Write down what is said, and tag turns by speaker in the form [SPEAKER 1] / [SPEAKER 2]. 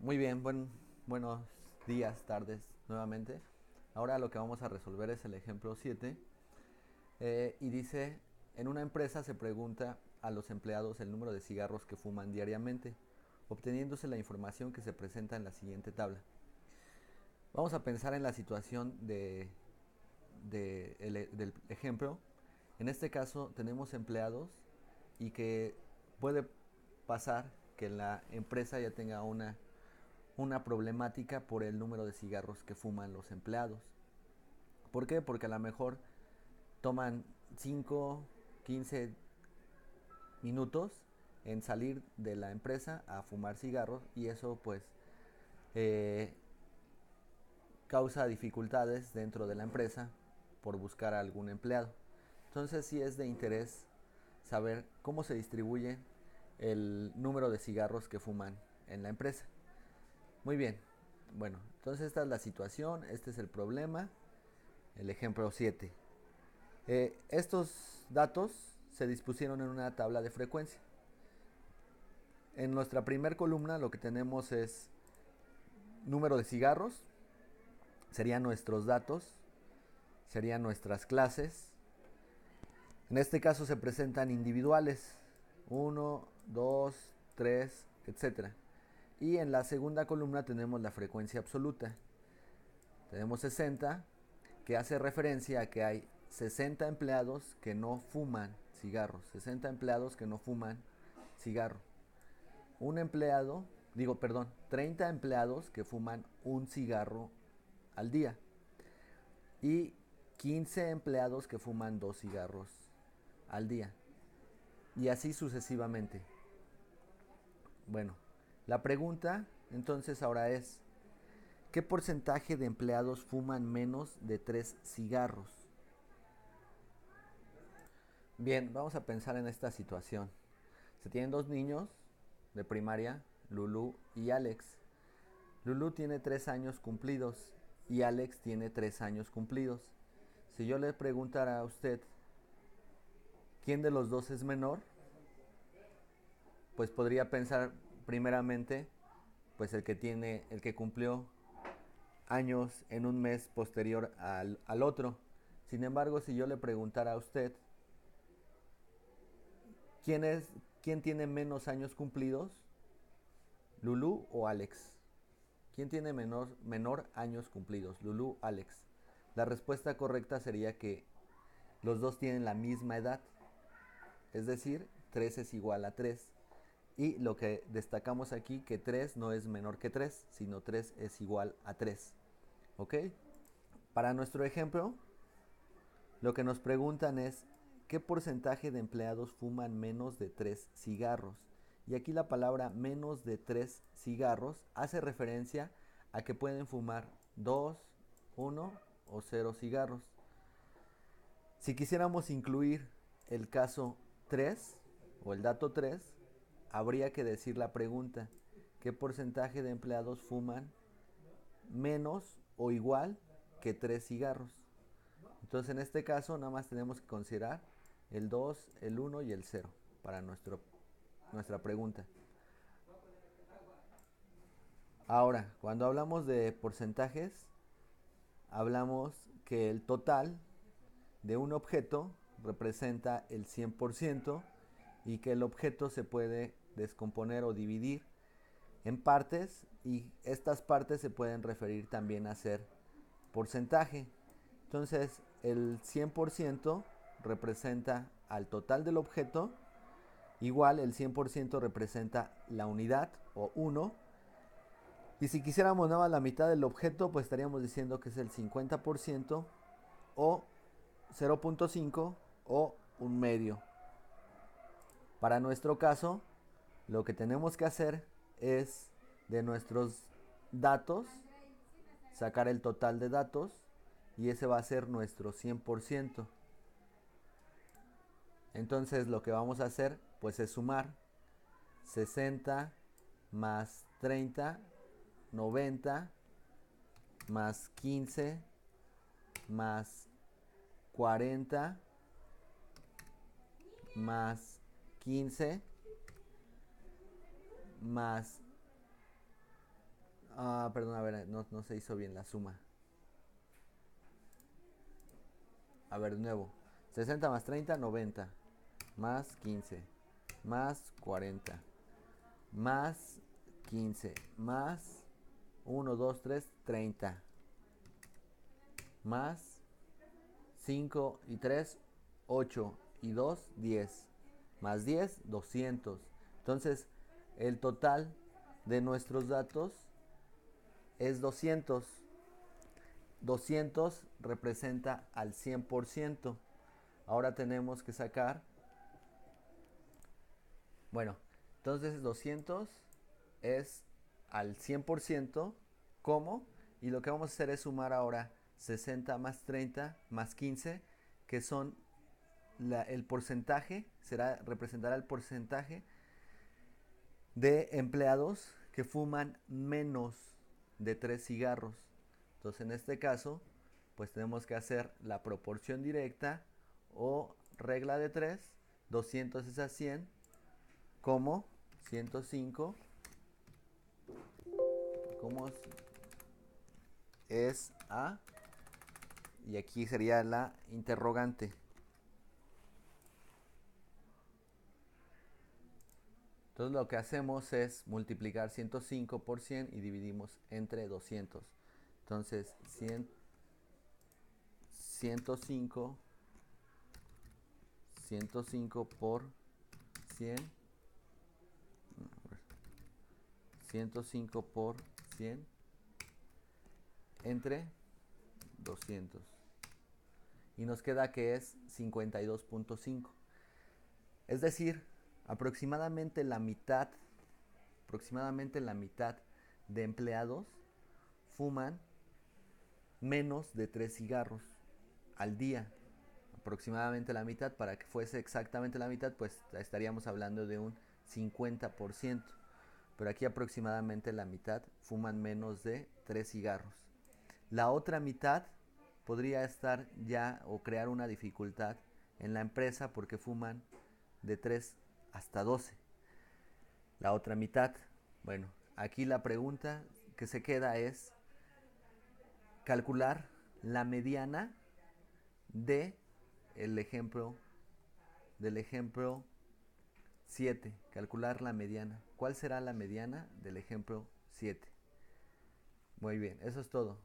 [SPEAKER 1] Muy bien, buenos días, tardes nuevamente. Ahora lo que vamos a resolver es el ejemplo 7 y dice, en una empresa se pregunta a los empleados el número de cigarros que fuman diariamente, obteniéndose la información que se presenta en la siguiente tabla. Vamos a pensar en la situación del ejemplo. En este caso tenemos empleados y que puede pasar que la empresa ya tenga una problemática por el número de cigarros que fuman los empleados. ¿Por qué? Porque a lo mejor toman 5, 15 minutos en salir de la empresa a fumar cigarros y eso pues eh, causa dificultades dentro de la empresa por buscar a algún empleado. Entonces sí es de interés saber cómo se distribuye el número de cigarros que fuman en la empresa. Muy bien, bueno, entonces esta es la situación, este es el problema, el ejemplo 7. Estos datos se dispusieron en una tabla de frecuencia. En nuestra primer columna lo que tenemos es número de cigarros, serían nuestros datos, serían nuestras clases. En este caso se presentan individuales, uno, 2, 3, etcétera. Y en la segunda columna tenemos la frecuencia absoluta. Tenemos 60, que hace referencia a que hay 60 empleados que no fuman cigarros. 60 empleados que no fuman cigarro. Un empleado, digo, perdón, 30 empleados que fuman un cigarro al día. Y 15 empleados que fuman 2 cigarros al día. Y así sucesivamente. Bueno, la pregunta entonces ahora es, ¿qué porcentaje de empleados fuman menos de 3 cigarros? Bien, vamos a pensar en esta situación. Se tienen dos niños de primaria, Lulu y Alex. Lulu tiene 3 años cumplidos y Alex tiene 3 años cumplidos. Si yo le preguntara a usted quién de los dos es menor, pues podría pensar primeramente pues el que cumplió años en un mes posterior al otro. Sin embargo, si yo le preguntara a usted quién es quién tiene menos años cumplidos, Lulu o Alex. ¿Quién tiene menor años cumplidos? Lulu, Alex. La respuesta correcta sería que los dos tienen la misma edad. Es decir, 3 es igual a 3. Y lo que destacamos aquí que 3 no es menor que 3, sino 3 es igual a 3. ¿Ok? Para nuestro ejemplo, lo que nos preguntan es ¿qué porcentaje de empleados fuman menos de 3 cigarros? Y aquí la palabra menos de 3 cigarros hace referencia a que pueden fumar 2, 1 o 0 cigarros. Si quisiéramos incluir el caso 3 o el dato 3, habría que decir la pregunta, ¿qué porcentaje de empleados fuman menos o igual que 3 cigarros? Entonces en este caso nada más tenemos que considerar el 2, el 1 y el 0 para nuestra pregunta. Ahora, cuando hablamos de porcentajes, hablamos que el total de un objeto representa el 100% y que el objeto se puede descomponer o dividir en partes y estas partes se pueden referir también a ser porcentaje. Entonces, el 100% representa al total del objeto, igual el 100% representa la unidad o 1. Y si quisiéramos nada más la mitad del objeto, pues estaríamos diciendo que es el 50% o 0.5 o un medio. Para nuestro caso, lo que tenemos que hacer es de nuestros datos sacar el total de datos y ese va a ser nuestro 100%. Entonces lo que vamos a hacer pues es sumar 60 más 30, 90 más 15 más 40 más 15 más Perdón, a ver, no se hizo bien la suma. A ver, de nuevo. 60 más 30, 90. Más 15. Más 40. Más 15. Más 1, 2, 3, 30. Más 5 y 3, 8 y 2, 10. Más 10, 200. Entonces, el total de nuestros datos es 200. 200 representa al 100%. Ahora tenemos que sacar, bueno, entonces 200 es al 100%, ¿cómo? Y lo que vamos a hacer es sumar ahora 60 más 30 más 15, que son el porcentaje, representará el porcentaje de empleados que fuman menos de 3 cigarros. Entonces en este caso, pues tenemos que hacer la proporción directa o regla de 3. 200 es a 100, como 105, como es a, y aquí sería la interrogante. Entonces lo que hacemos es multiplicar 105 por 100 y dividimos entre 200. Entonces 105 por 100, 105 por 100 entre 200. Y nos queda que es 52.5. Es decir, aproximadamente la mitad de empleados fuman menos de 3 cigarros al día. Aproximadamente la mitad. Para que fuese exactamente la mitad, pues estaríamos hablando de un 50%. Pero aquí aproximadamente la mitad fuman menos de 3 cigarros. La otra mitad podría estar ya o crear una dificultad en la empresa porque fuman de 3 hasta 12. La otra mitad, bueno, aquí la pregunta que se queda es calcular la mediana de el ejemplo del ejemplo 7. Calcular la mediana. ¿Cuál será la mediana del ejemplo 7? Muy bien, eso es todo.